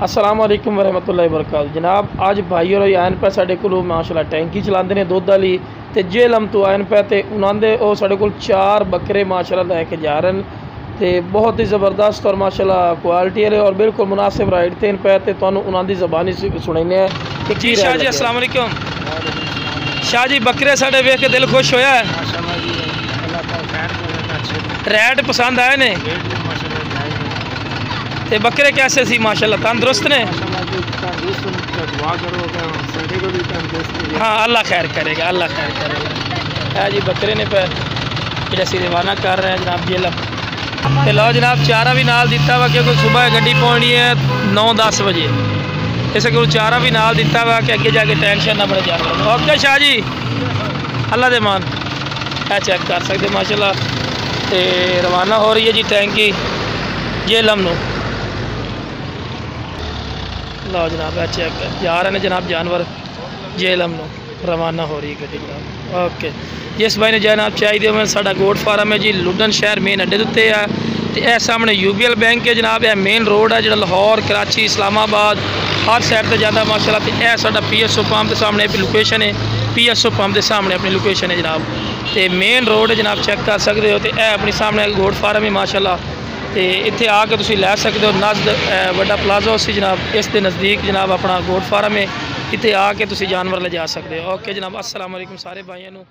अस्सलाम वालेकुम वरहमतुल्लाहि वबरकातुहू। जनाब अज भाई और आन पे साढ़े को माशाल्लाह टैंकी चलाते हैं दुध वाली तो जेलम तो आन पे तो उन्होंने वो साढ़े को 4 बकरे माशाल्लाह लैके जा रहे हैं तो बहुत ही ज़बरदस्त और माशाल्लाह क्वालिटी वाले और बिल्कुल मुनासिब राइट थे इन पे तो तुहानू उन्होंने ज़बानी सुनाने हैं। जी शाह जी अस्सलाम वालेकुम। शाह जी बकरे साढ़े वेख के दिल खुश होया है, रेट पसंद आए ने ते बकरे कैसे सी माशाल्लाह तंदुरुस्त ने? हाँ अल्लाह खैर करेगा, अल्लाह खैर करेगा। है जी बकरे ने पे जैसे रवाना कर रहे हैं जनाब जेलम तो लो जनाब चारा भी नाल दिता वा क्योंकि सुबह गड्डी पहुँचनी है 9-10 बजे इस को चारा भी नाल दिता वा कि अगे जाके टेंशन ना बड़े जानवर। ओके शाह जी अल्लाह दे मान है चेक कर सकते माशाल्लाह तो रवाना हो रही है जी टैंकी जेलम नू। लो जनाब है चेक जा रहे हैं जनाब जानवर जेलम नू रवाना हो रही है गड्डी जनाब। ओके जिस भाई ने जनाब चाहिए मैं साडा गोट फार्म है जी लुडन शहर मेन अड्डे उत्ते है तो यह सामने UBL बैंक है जनाब। यह मेन रोड है जो लाहौर कराची इस्लामाबाद हर साइड से जाता माशाल्लाह। तो यह साडा PSO पंप के सामने अपनी लोकेशन है, PSO पंप के सामने अपनी लोकेशन है जनाब तो मेन रोड है जनाब चेक कर सकते हो। तो यह अपनी सामने गोट फार्म है माशाल्लाह तो इतने आके तुम लै सकते हो। नज़द वड्डा प्लाजा उसी जनाब इस दे नज़दीक जनाब अपना गोट फार्म है, इतने आके तुम जानवर ले जा सकते हो। ओके जनाब अस्सलाम वालेकुम सारे भाइयों।